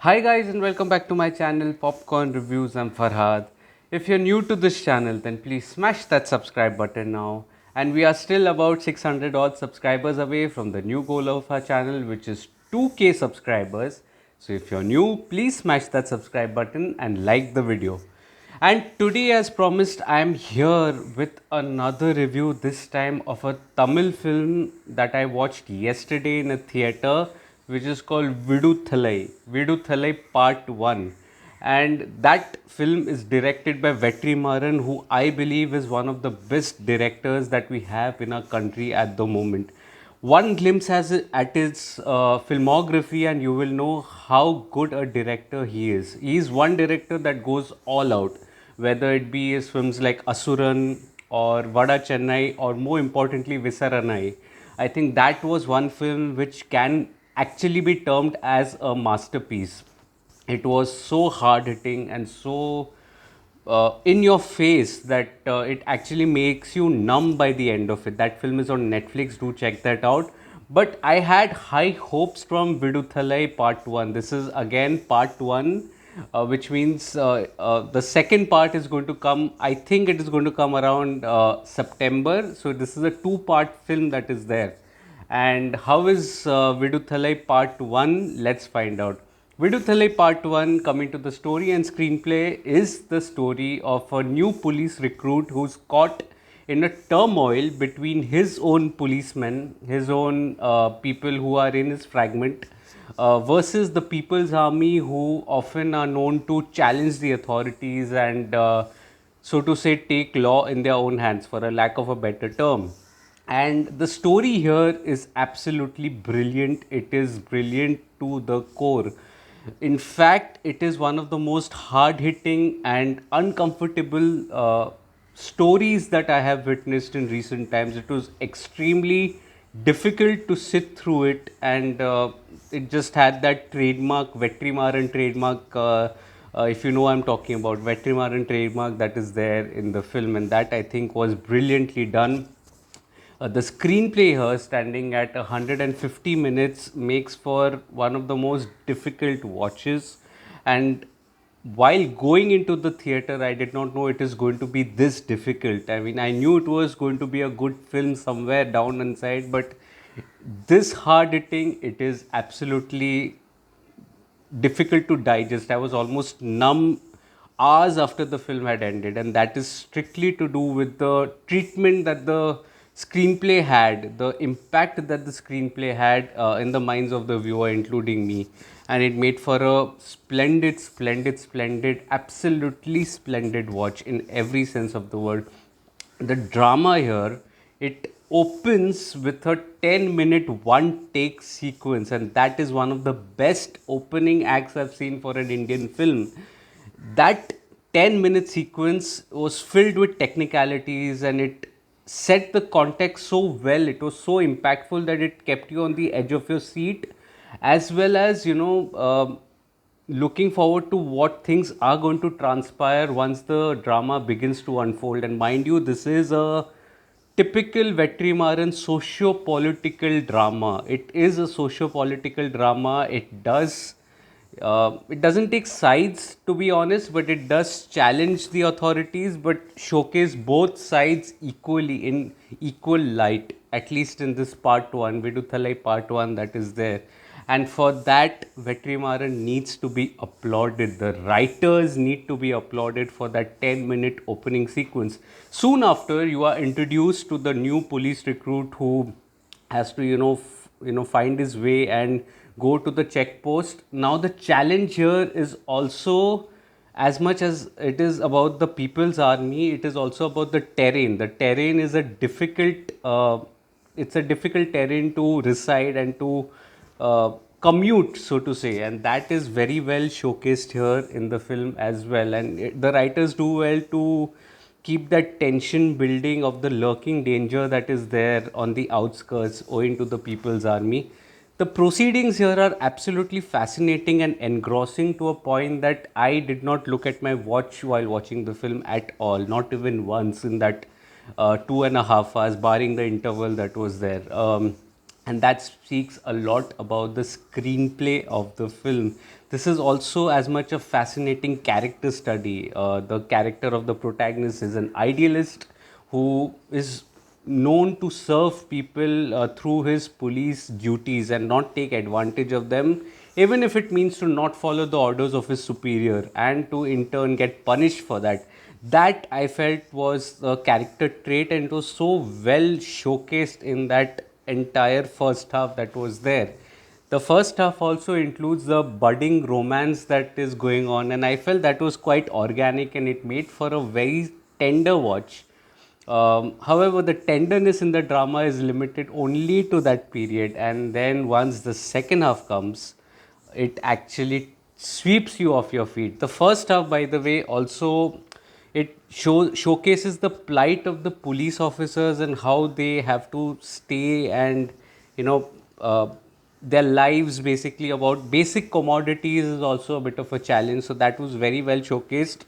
Hi guys and welcome back to my channel Popcorn Reviews. I'm Farhad. If you're new to this channel then please smash that subscribe button now. And we are still about 600 odd subscribers away from the new goal of our channel, which is 2k subscribers. So if you're new, please smash that subscribe button and like the video. And today, as promised, I am here with another review, this time of a Tamil film that I watched yesterday in a theatre, which is called Viduthalai Part 1. And that film is directed by Vetrimaran, who I believe is one of the best directors that we have in our country at the moment. One glimpse at his filmography and you will know how good a director he is. He is one director that goes all out, whether it be his films like Asuran or Vada Chennai, or more importantly Visaranai. I think that was one film which can actually be termed as a masterpiece. It was so hard hitting and so in your face that it actually makes you numb by the end of it. That film is on Netflix, do check that out. But I had high hopes from Viduthalai Part 1. This is again Part 1, which means the second part is going to come. I think it is going to come around September. So this is a two-part film that is there. And how is Viduthalai Part 1? Let's find out. Viduthalai Part 1, coming to the story and screenplay, is the story of a new police recruit who's caught in a turmoil between his own policemen, his own people who are in his fragment, versus the People's Army, who often are known to challenge the authorities and, so to say, take law in their own hands, for a lack of a better term. And the story here is absolutely brilliant. It is brilliant to the core. In fact, it is one of the most hard hitting and uncomfortable stories that I have witnessed in recent times. It was extremely difficult to sit through it, and it just had that trademark, Vetrimaran trademark. If you know, I'm talking about Vetrimaran trademark that is there in the film, and that I think was brilliantly done. The screenplay here, standing at 150 minutes, makes for one of the most difficult watches. And while going into the theater, I did not know it is going to be this difficult. I mean, I knew it was going to be a good film somewhere down inside, but this hard hitting, it is absolutely difficult to digest. I was almost numb hours after the film had ended, and that is strictly to do with the treatment that the screenplay had, the impact that the screenplay had in the minds of the viewer, including me. And it made for a splendid, absolutely splendid watch in every sense of the word. The drama here, it opens with a 10-minute one take sequence, and that is one of the best opening acts I've seen for an Indian film. That 10-minute sequence was filled with technicalities, and it set the context so well. It was so impactful that it kept you on the edge of your seat, as well as, looking forward to what things are going to transpire once the drama begins to unfold. And mind you, this is a typical Vetrimaran socio-political drama. It is a socio-political drama. It doesn't take sides, to be honest, but it does challenge the authorities, but showcase both sides equally, in equal light, at least in this part 1, Viduthalai Part 1 that is there. And for that, Vetrimaran needs to be applauded. The writers need to be applauded for that 10-minute opening sequence. Soon after, you are introduced to the new police recruit who has to, find his way and go to the check post. Now, the challenge here is also, as much as it is about the People's Army, it is also about the terrain. The terrain is a difficult, it's a difficult terrain to reside and to commute, so to say, and that is very well showcased here in the film as well. And the writers do well to keep that tension building of the lurking danger that is there on the outskirts owing to the People's Army. The proceedings here are absolutely fascinating and engrossing to a point that I did not look at my watch while watching the film at all, not even once in that 2.5 hours, barring the interval that was there. and that speaks a lot about the screenplay of the film. This is also as much a fascinating character study. The character of the protagonist is an idealist who is known to serve people through his police duties and not take advantage of them, even if it means to not follow the orders of his superior and to in turn get punished for that. That I felt was a character trait, and it was so well showcased in that entire first half that was there. The first half also includes the budding romance that is going on, and I felt that was quite organic and it made for a very tender watch. However, the tenderness in the drama is limited only to that period, and then once the second half comes, it actually sweeps you off your feet. The first half, by the way, also it showcases the plight of the police officers and how they have to stay and you know their lives basically about basic commodities is also a bit of a challenge. So that was very well showcased,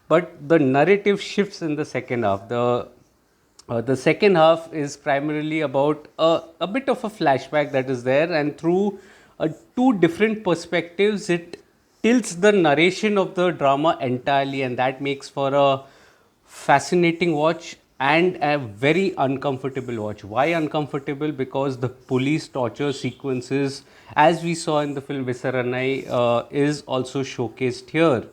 but the narrative shifts in the second half. The second half is primarily about a bit of a flashback that is there, and through two different perspectives, it tilts the narration of the drama entirely, and that makes for a fascinating watch and a very uncomfortable watch. Why uncomfortable? Because the police torture sequences, as we saw in the film Visaranai, is also showcased here.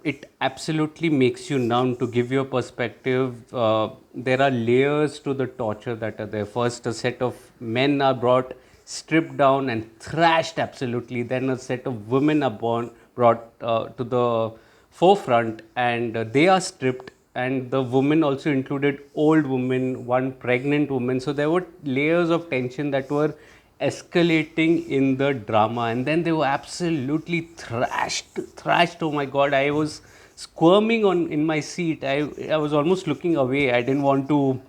It absolutely makes you numb. To give you a perspective, there are layers to the torture that are there. First, a set of men are brought, stripped down, and thrashed absolutely. Then, a set of women are brought to the forefront, and they are stripped. And the women also included old women, one pregnant woman. So there were layers of tension that were escalating in the drama, and then they were absolutely thrashed. Oh my god, I was squirming on in my seat. I was almost looking away. I didn't want to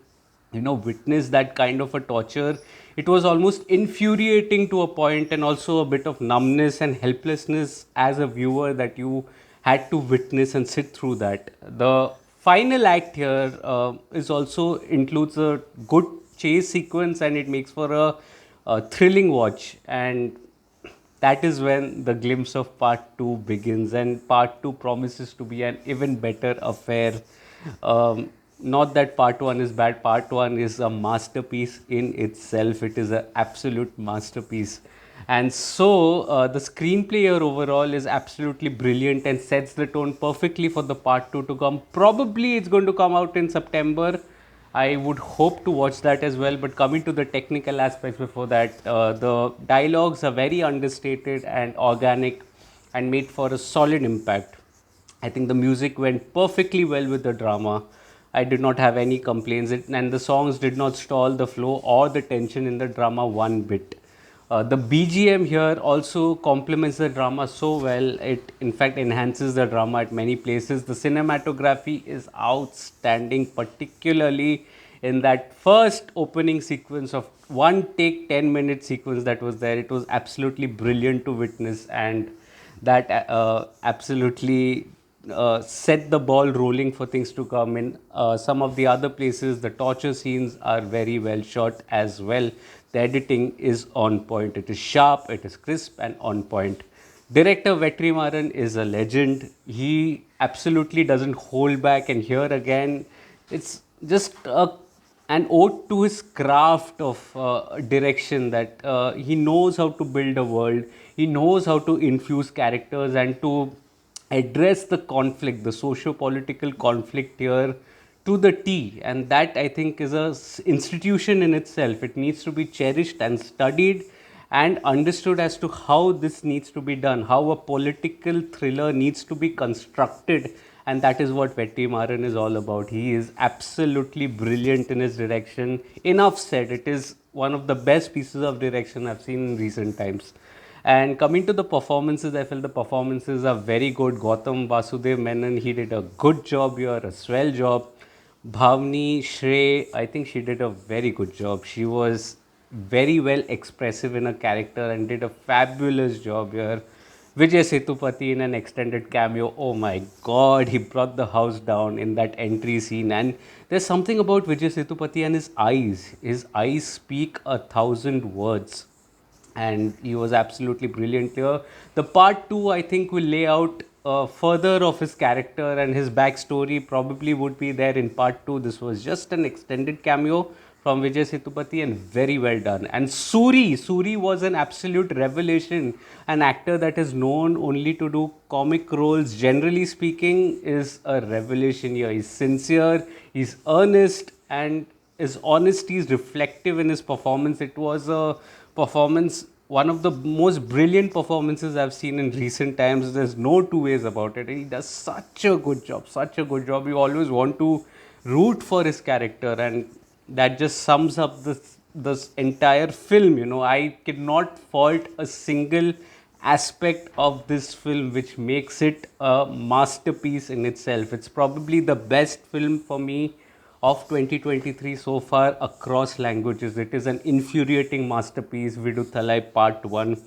witness that kind of a torture. It was almost infuriating to a point, and also a bit of numbness and helplessness as a viewer that you had to witness and sit through that. The final act here is also includes a good chase sequence, and it makes for a thrilling watch. And that is when the glimpse of part 2 begins, and part 2 promises to be an even better affair. Not that part 1 is bad, part 1 is a masterpiece in itself. It is an absolute masterpiece. And so the screenplay here overall is absolutely brilliant and sets the tone perfectly for the part 2 to come. Probably it's going to come out in September. I would hope to watch that as well. But coming to the technical aspects before that, the dialogues are very understated and organic and made for a solid impact. I think the music went perfectly well with the drama. I did not have any complaints, and the songs did not stall the flow or the tension in the drama one bit. The BGM here also complements the drama so well. It, in fact, enhances the drama at many places. The cinematography is outstanding, particularly in that first opening sequence of one take 10-minute sequence that was there. It was absolutely brilliant to witness, and that absolutely set the ball rolling for things to come. In some of the other places, the torture scenes are very well shot as well. The editing is on point. It is sharp, it is crisp, and on point. Director Vetrimaran is a legend. He absolutely doesn't hold back, and here again, it's just an ode to his craft of direction, that he knows how to build a world, he knows how to infuse characters and to address the conflict, the socio-political conflict here to the T. And that, I think, is a institution in itself. It needs to be cherished and studied and understood as to how this needs to be done, how a political thriller needs to be constructed. And that is what Vetrimaran is all about. He is absolutely brilliant in his direction. Enough said. It is one of the best pieces of direction I've seen in recent times. And coming to the performances, I feel the performances are very good. Gautam Vasudev Menon, he did a good job here, a swell job. Bhavni Shrey, I think she did a very good job. She was very well expressive in her character and did a fabulous job here. Vijay Sethupathi in an extended cameo. Oh my god, he brought the house down in that entry scene. And there's something about Vijay Sethupathi and his eyes. His eyes speak 1,000 words, and he was absolutely brilliant here. The part two, I think, will lay out further of his character, and his backstory probably would be there in part two. This was just an extended cameo from Vijay Sethupathi, and very well done. And Suri was an absolute revelation. An actor that is known only to do comic roles, generally speaking, is a revelation here. He's sincere, he's earnest, and his honesty is reflective in his performance. It was a performance, one of the most brilliant performances I've seen in recent times. There's no two ways about it. He does such a good job, such a good job. You always want to root for his character, and that just sums up this entire film. You know, I cannot fault a single aspect of this film which makes it a masterpiece in itself. It's probably the best film for me of 2023 so far across languages. It is an infuriating masterpiece. Viduthalai Part 1.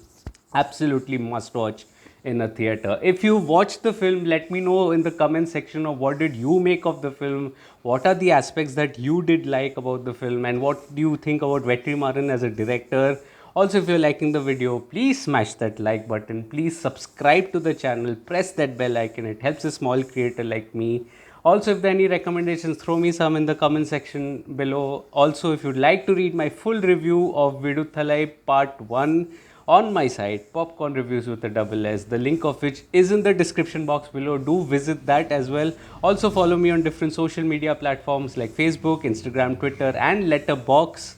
Absolutely must watch in a theater. If you watched the film, let me know in the comment section of what did you make of the film, what are the aspects that you did like about the film, and what do you think about Vetrimaran as a director. Also, if you're liking the video, please smash that like button. Please subscribe to the channel, press that bell icon. It helps a small creator like me. Also, if there are any recommendations, throw me some in the comment section below. Also, if you'd like to read my full review of Viduthalai Part 1 on my site, Popcorn Reviews with a double S, the link of which is in the description box below. Do visit that as well. Also, follow me on different social media platforms like Facebook, Instagram, Twitter, and Letterboxd.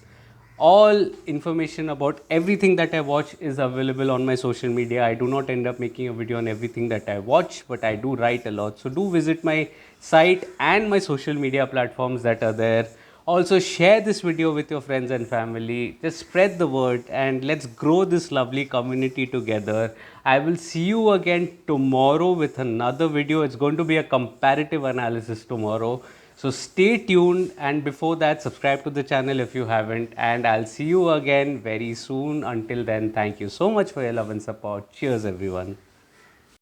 All information about everything that I watch is available on my social media. I do not end up making a video on everything that I watch, but I do write a lot. So do visit my site and my social media platforms that are there. Also, share this video with your friends and family. Just spread the word and let's grow this lovely community together. I will see you again tomorrow with another video. It's going to be a comparative analysis tomorrow. So stay tuned, and before that, subscribe to the channel if you haven't, and I'll see you again very soon. Until then, thank you so much for your love and support. Cheers, everyone.